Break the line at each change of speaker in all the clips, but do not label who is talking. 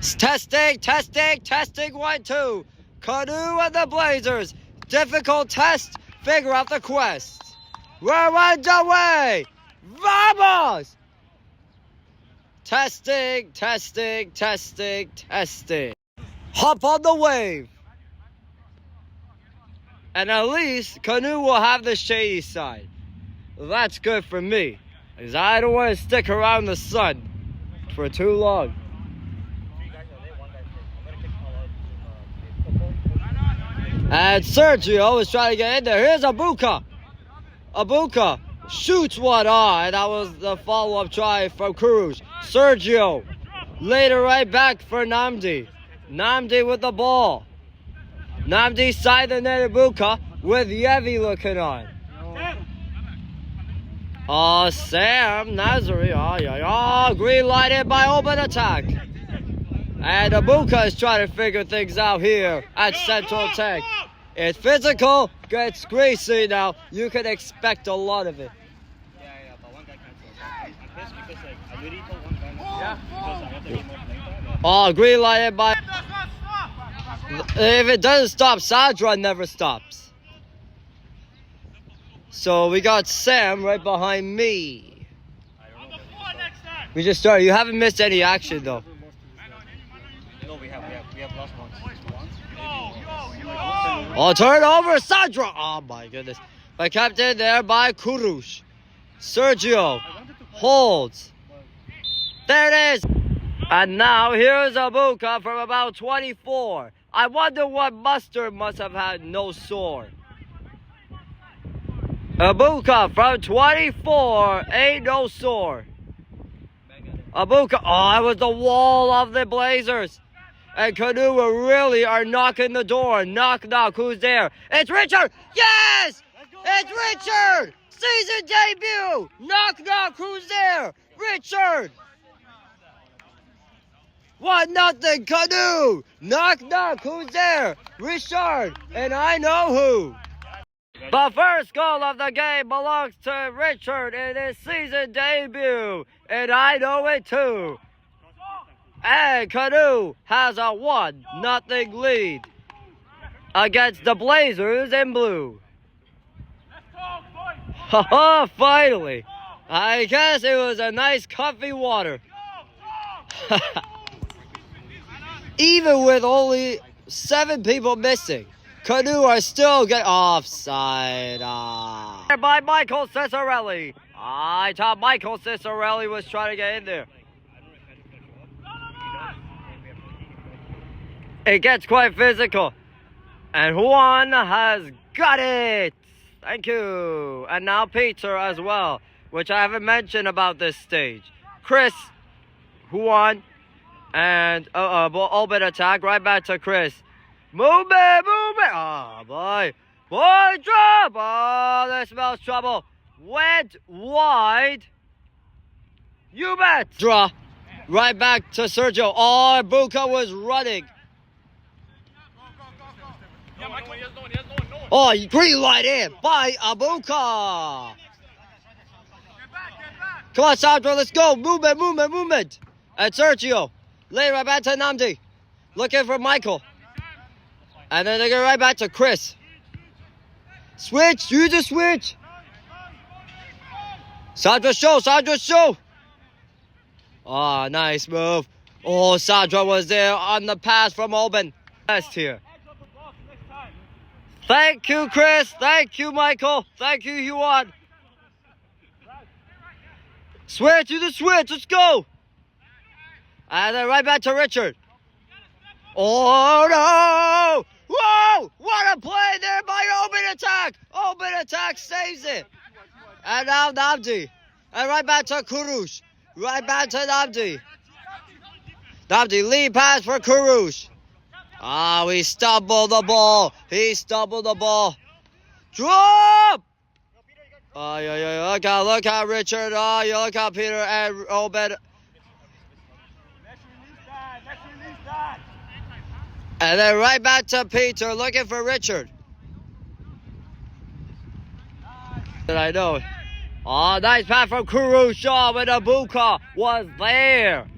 Testing, testing, testing, 1, 2. Canoe and the Blazers. Difficult test. Figure out the quest. We're underway. Vamos! Testing, testing, testing, testing. Hop on the wave. And at least Canoe will have the shady side. That's good for me, because I don't want to stick around the sun for too long. And Sergio is trying to get in there. Here's Abuka. Abuka shoots one on, and that was the follow-up try from Kurush. Sergio, later right back for Namdi. Namdi with the ball. Namdi side the net, Abuka with Yevi looking on. Oh, Sam Nazari. Oh, green lighted by open attack. And Abuka is trying to figure things out here at Central Tech. It's physical, gets greasy now. You can expect a lot of it.
Yeah, but one guy cancelled. Because like, I already told one guy not to, because I have to remote later.
Oh, green lighted by... If it doesn't stop, Sandra never stops. So we got Sam right behind me. We just started. You haven't missed any action though.
No, we have lost once.
Oh, turn over, Sandra! Oh my goodness. But kept in there by Kurush. Sergio holds. There it is. And now here's Abuka from about 24. I wonder what Mustard must have had no sore. Abuka from 24, ain't no sore. Abuka, oh, it was the wall of the Blazers. And Canoe really are knocking the door. Knock, knock, who's there? It's Richard! Yes! It's Richard! Season debut! Knock, knock, who's there? Richard! 1-0 Canoe! Knock, knock, who's there? Richard! And I know who. The first goal of the game belongs to Richard in his season debut. And I know it too. And Canoe has a 1-0 lead against the Blazers in blue. Haha, finally. I guess it was a nice comfy water. Even with only 7 people missing, Canoe are still getting offside. By Michael Cicerelli. I thought Michael Cicerelli was trying to get in there. It gets quite physical. And Juan has got it. Thank you. And now Peter as well, which I haven't mentioned about this stage. Chris, Juan, and open attack. Right back to Chris. Move it, move it. Oh, boy. Boy, drop. Oh, that smells trouble. Went wide. You bet. Draw. Right back to Sergio. Oh, Abuka was running. Oh, green light in by Abuka. Come on, Sandra, let's go. Movement, movement, movement. And Sergio. Lay right back to Namdi. Looking for Michael. And then they go right back to Chris. Switch, use the switch. Sandra show, Sandra show. Oh, nice move. Oh, Sandra was there on the pass from Oben. Best here. Thank you, Chris. Thank you, Michael. Thank you, Juan. Switch, use the switch. Let's go. And then right back to Richard. Oh, no. Whoa! What a play there by Open Attack. Open Attack saves it. And now Namdi. And right back to Kurush. Right back to Namdi. Namdi, lead pass for Kurush. Ah, he stumbled the ball. He stumbled the ball. Drop! Oh, yeah. Look how Richard. Oh, yeah, look how Peter and Obed. And then right back to Peter, looking for Richard. And I know. Oh, nice pass from Kurushaw when Abuka was there.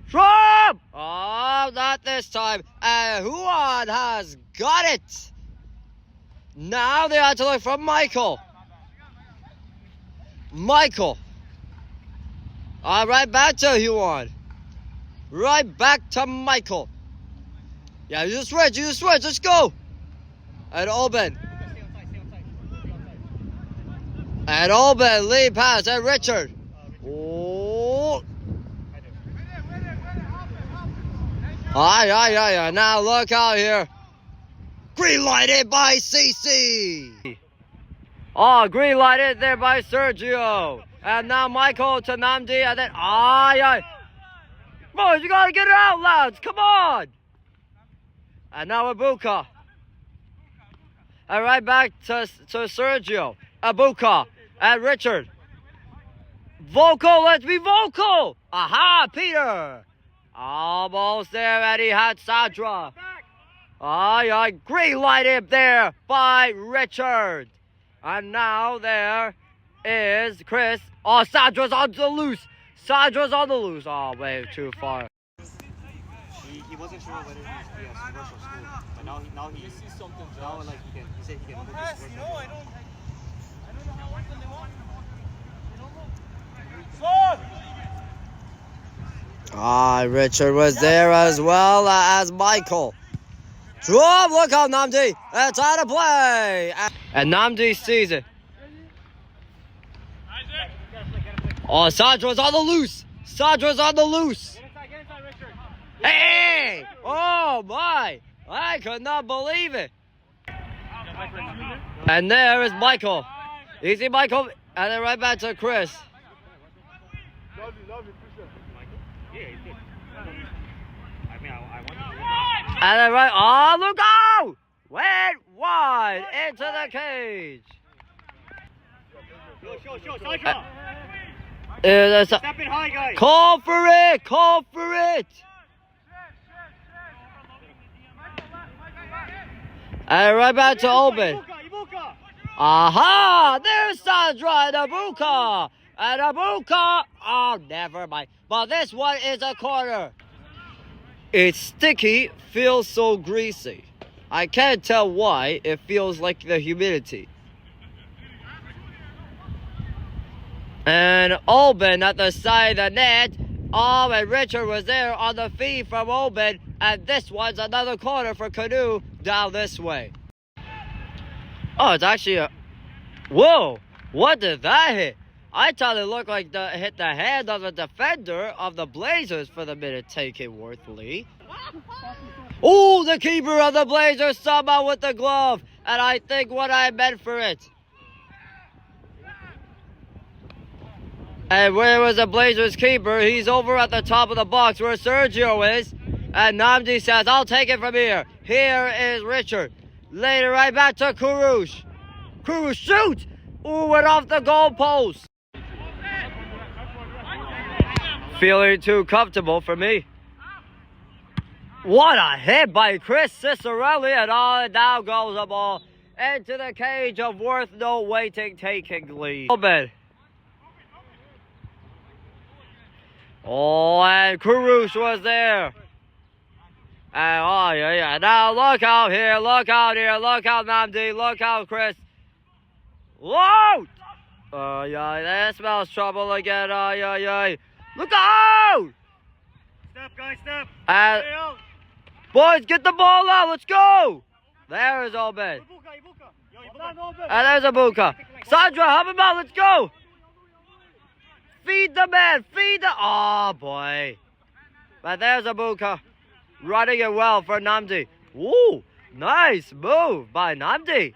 Drop! Oh, not this time. And Juan has got it. Now they have to look for Michael. Michael. All right, back to Juan. Right back to Michael. Yeah, you just switch. Let's go. And Oben. And Oben, lead pass. And Richard. Oh. Aye. Now look out here. Green lighted by CC. Oh, green lighted there by Sergio. And now Michael to Namdi. And then, aye. Boys, you gotta get it out, lads. Come on. And now Abuka. And right back to Sergio. Abuka. And Richard. Vocal, let's be vocal. Aha, Peter. Almost there, and he had Sandra. Aye, green light up there by Richard. And now there is Chris. Oh, Sandra's on the loose. Oh, way too far.
He wasn't sure whether he was commercial school, but now he sees something. Now like he said he can look at his work. I don't know how often they want.
Richard was there as well as Michael. Drop, look out, Namdi. That's out of play. And Namdi sees it. Oh, Sandra's on the loose. Hey! Oh my! I could not believe it. And there is Michael. Easy, Michael. And then right back to Chris. And then right, oh, look out! Went wide into the cage.
Step it high, guys.
Call for it. And right back to Oben. Aha! There's Sandra and Abuka. Oh, never mind. But this one is a corner. It's sticky, feels so greasy. I can't tell why. It feels like the humidity. And Oben at the side of the net. Oh, and Richard was there on the feed from Oben. And this one's another corner for Canoe down this way. Oh, it's actually a... Whoa! What did that hit? I thought it looked like it hit the hand of the defender of the Blazers for the minute taken, Worthley. Oh, the keeper of the Blazers somehow with the glove. And I think what I meant for it. And where was the Blazers keeper? He's over at the top of the box where Sergio is. And Namdi says, I'll take it from here. Here is Richard. Later right back to Kurush. Kurush shoots! Ooh, went off the goalpost. Feeling too comfortable for me. What a hit by Chris Cicerelli, and now goes the ball into the cage of Worth no waiting taking lead. Oh, and Kurush was there. And oh yeah. Now look out here, look out Namdi, look out Chris. Whoa! Oh yeah, that smells trouble again. Oh yeah. Look out!
Step, guys, step.
And boys, get the ball out. Let's go. There is Obed. And there's Abuka. Sandra, help him out. Let's go. Feed the man. Oh boy. But there's Abuka. Running it well for Namdi. Woo! Nice move by Namdi.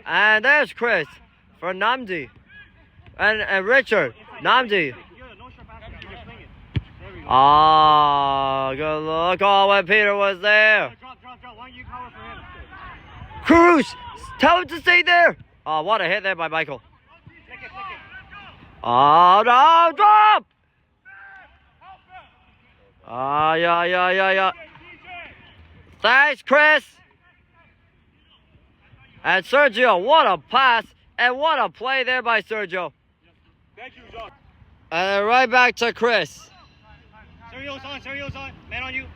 And there's Chris for Namdi. And Richard. Namdi. Ah, good look. Oh, when Peter was there. Cruz, tell him to stay there. Oh, what a hit there by Michael. Oh, no, drop. Ah, yeah. Thanks, Chris. And Sergio, what a pass. And what a play there by Sergio.
Thank you, John.
And right back to Chris.
Sergio's on. Man on you.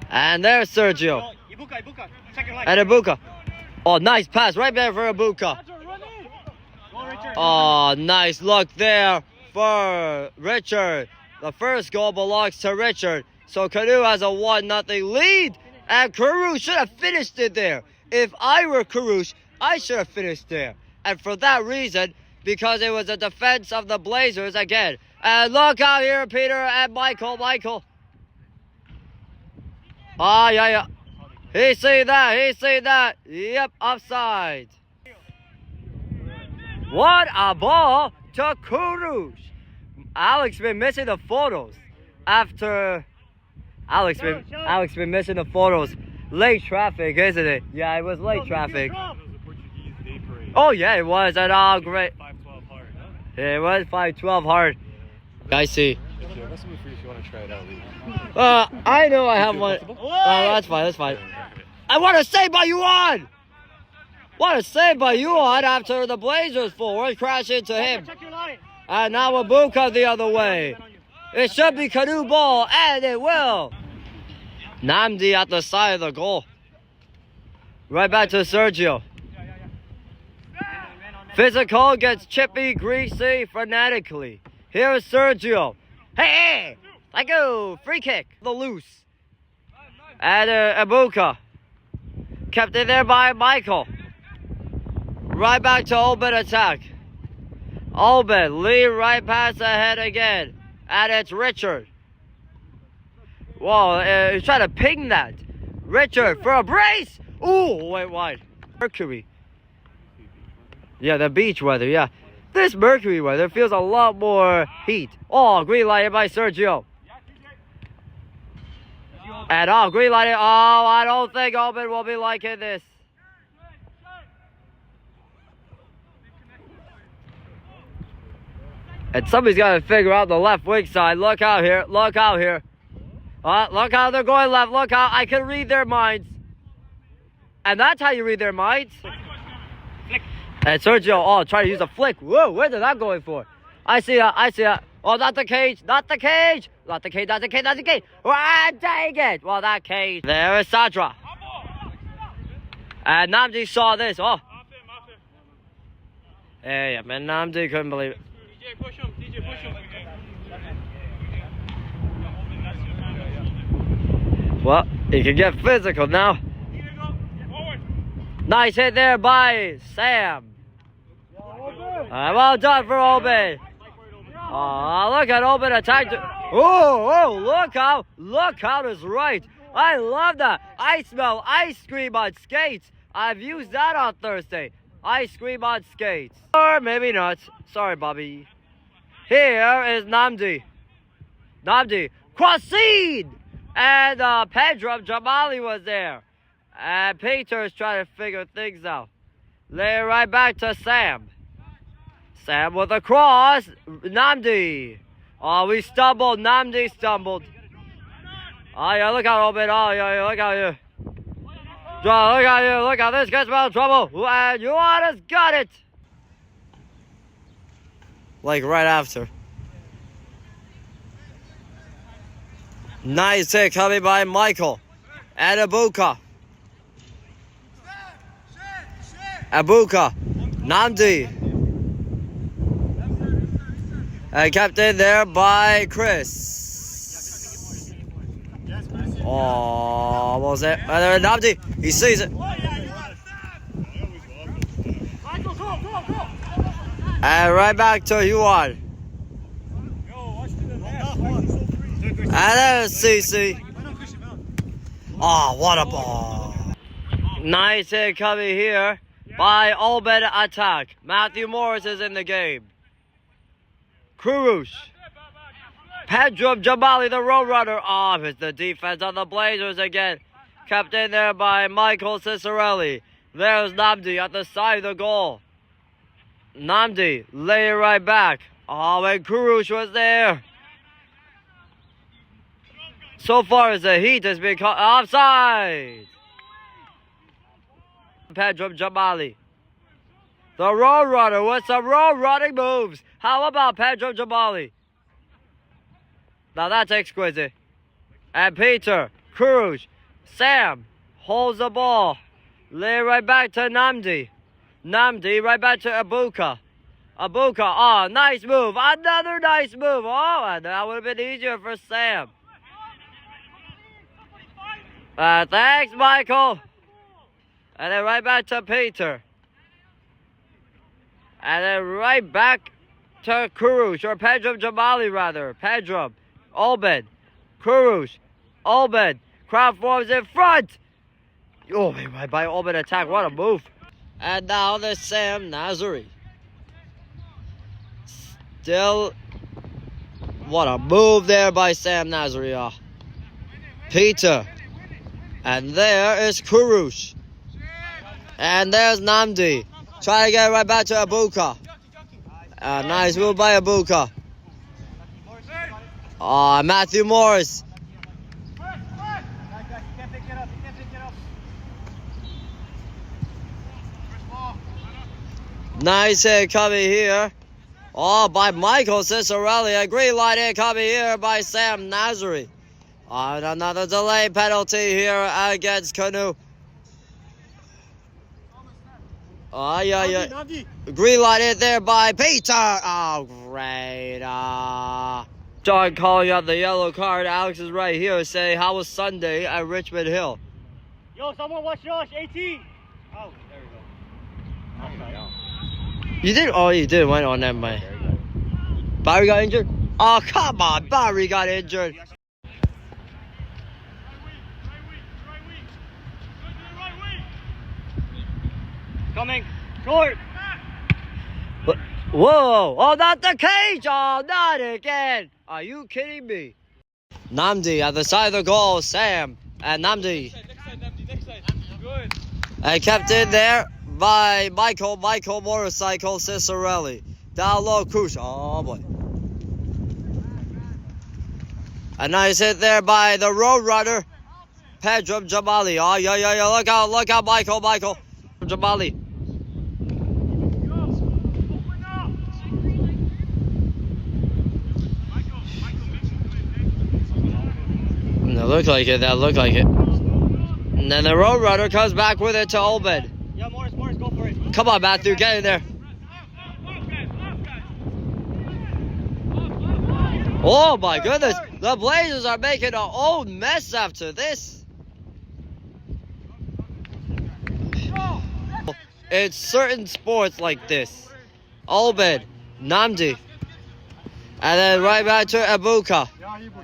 And there's Sergio.
Ibuka. Check your line.
And Ibuka. Oh, nice pass right there for Ibuka. Oh, nice look there for Richard. The first goal belongs to Richard. So Canoe has a 1-0 lead. And Carouche should have finished it there. If I were Carouche, I should have finished there. And for that reason, because it was a defense of the Blazers again. And look out here, Peter and Michael. Ah, yeah. He see that. Yep, offside. What a ball to Carouche. Alex been missing the photos after... Alex been missing the photos. Late traffic, isn't it? Yeah, it was late traffic. Oh yeah, it was. And oh, great.
512 hard, huh?
Yeah, it was 512 hard. I see.
If you want to try it out,
I know I have one. Oh, that's fine. I want to save by Yuan. After the Blazers forward crash into him. And now Ibuka the other way. It should be Canoe ball, and it will. Namdi at the side of the goal. Right back to Sergio. Physical gets chippy, greasy, fanatically. Here's Sergio. Hey! I go! Free kick. The loose. And Ibuka. Kept in there by Michael. Right back to Obed attack. Obed, lead right pass ahead again. And it's Richard. Whoa, he's trying to ping that. Richard for a brace. Ooh, wait, wide. Mercury. Yeah, the beach weather, yeah. This Mercury weather feels a lot more heat. Oh, green light by Sergio. And green light. Oh, I don't think Obed will be liking this. And somebody's got to figure out the left wing side. Look out here. Look how they're going left. Look how I can read their minds. And that's how you read their minds. And Sergio, trying to use a flick. Whoa, where did that going for? I see that. Oh, not the cage. Ah, dang it. Well, that cage. There is Sadra. And Namdi saw this. Oh. Yeah, man, Namdi couldn't believe it.
DJ, push him.
Well, he can get physical now. Nice hit there by Sam. Well done for Obed. Oh, look at Obed attack. Look out is right. I love that. I smell ice cream on skates. I've used that on Thursday. Ice cream on skates. Or maybe not. Sorry, Bobby. Here is Namdi. Crossed! And Pedro Jamali was there. And Peter's trying to figure things out. Lay it right back to Sam. Sam with a cross. Namdi. Oh, we stumbled. Namdi stumbled. Oh, yeah, look out, Obed. Oh, yeah, look out here. Look out here. Look out. This gets out of trouble. And Yuana's got it. Like right after. Nice hit coming by Michael. And Ibuka. Namdi. And kept in there by Chris. Oh, what was it? And there Namdi. He sees it. And right back to Yuan. And there's CC. Oh, what a ball. Nice hit coming here by Obed attack. Matthew Morris is in the game. Carouche. Pedro Jamali, the road runner. Oh, it's the defense on the Blazers again. Kept in there by Michael Cicerelli. There's Namdi at the side of the goal. Namdi, lay it right back. Oh, and Carouche was there. So far as the heat has been caught offside. Pedro Jamali. The road runner with some road running moves. How about Pedro Jamali? Now that's exquisite. And Peter Kurush. Sam holds the ball. Lay right back to Namdi. Namdi right back to Abuka. Abuka, oh, nice move. Another nice move. Oh, and that would have been easier for Sam. Thanks, Michael. And then right back to Peter. And then right back to Kurush, or Pedram Jamali rather. Pedram, Obed, Kurush, Obed. Crowd forms in front. Oh, right by Obed attack. What a move. And now there's Sam Nazari. Still, what a move there by Sam Nazari. Oh. Peter. And there is Kurush. And there's Namdi. Try to get right back to Abuka. Nice move by Abuka. Matthew Morris. Nice hit coming here. Oh, by Michael Cicerelli. A green light hit coming here by Sam Nazari. And another delay penalty here against Canoe. Oh, yeah. Green light hit there by Peter. Oh, great. John calling out the yellow card. Alex is right here saying, how was Sunday at Richmond Hill?
Yo, someone watch Josh, 18. Oh, there we go.
You did? Oh, you did. Went on that mind. Barry got injured? Oh, come on. Barry got injured.
Coming. Short.
Whoa. Oh, not the cage. Oh, not again. Are you kidding me? Namdi at the side of the goal. Sam and Namdi.
Next side. Good.
And kept in there by Michael Motorcycle Cicerelli. Down low, Kush. Oh, boy. A nice hit there by the Roadrunner, Pedram Jamali. Oh, yeah. Look out, Michael Jamali. That looked like it. And then the Roadrunner comes back with it to Obed.
Yeah, Morris, go for it.
Come on, Matthew, get in there. Oh my goodness, the Blazers are making their own mess after this. It's certain sports like this. Obed, Namdi. And then right back to Abuka.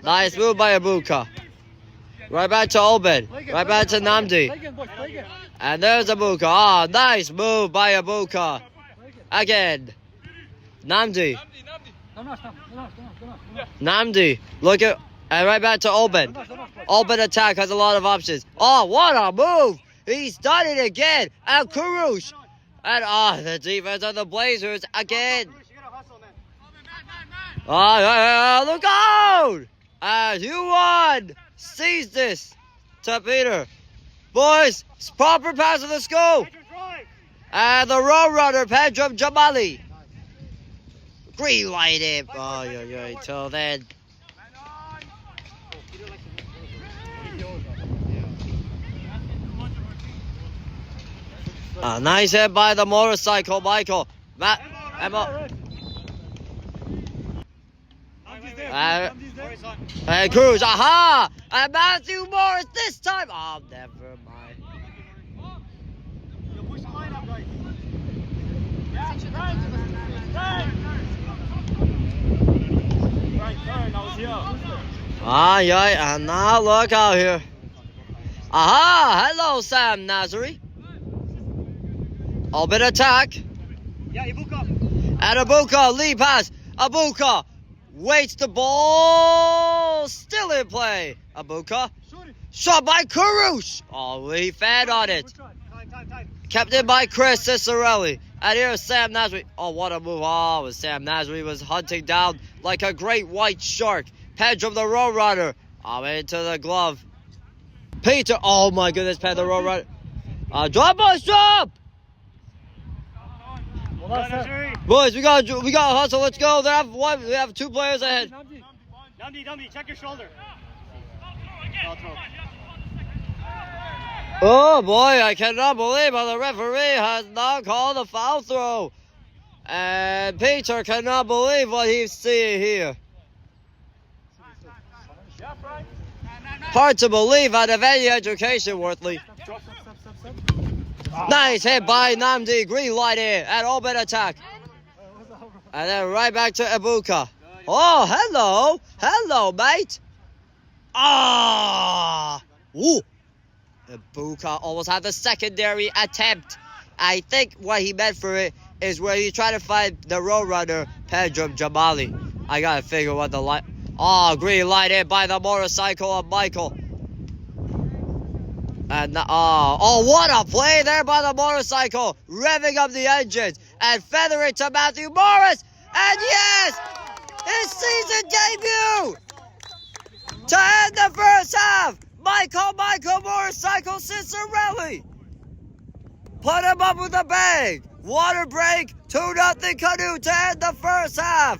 Nice move by Abuka. Right back to Obed. Right back to Namdi. And there's Abuka. Oh, nice move by Abuka. Again. Namdi. Namdi. Look at. And right back to Obed. Obed attack has a lot of options. Oh, what a move. He's done it again. And Kurush. And the defense of the Blazers again. Oh, look out. And you won. Seize this to Peter. Boys, proper pass of the school. And the Roadrunner, Pedram Jamali. Green light it. Oh, yeah. Till then. Nice hit by the motorcycle, Michael. Emma. And Cruz, aha! And Matthew Morris this time. Oh, never mind.
Push the line up, guys. Right turn, I was here.
Yeah, and now look out here. Aha! Hello, Sam Nazari. Obed attack.
Yeah, Ibuka.
And Abuka, lead pass. Abuka waits the ball. Still in play. Abuka. Shot by Kurush. Oh, he fed on it.
Time.
Kept in by Chris Cicerelli. And here's Sam Nazari. Oh, what a move. Oh, Sam Nazari was hunting down like a great white shark. Pedram the Roadrunner. Oh, into the glove. Peter. Oh, my goodness, Pedram the Roadrunner. Drop, boys, drop. Boys, we got hustle. Let's go. We have 2 players ahead.
Namdi, check your shoulder.
Oh boy, I cannot believe how the referee has not called a foul throw. And Peter cannot believe what he's seeing here. Hard to believe out of any education, Worthley. Nice hit by Namdi. Green light in at open attack. And then right back to Ibuka. Oh, hello. Hello, mate. Ah. Ooh. Ibuka almost had the secondary attempt. I think what he meant for it is where he tried to find the roadrunner, Pedram Jamali. I gotta figure what the light. Oh, green light in by the motorcycle of Michael. And oh, what a play there by the motorcycle, revving up the engines and feathering to Matthew Morris. And yes, his season debut to end the first half. Michael Motorcycle Cicerelli. Put him up with a bang. Water break, 2-0 Canoe to end the first half.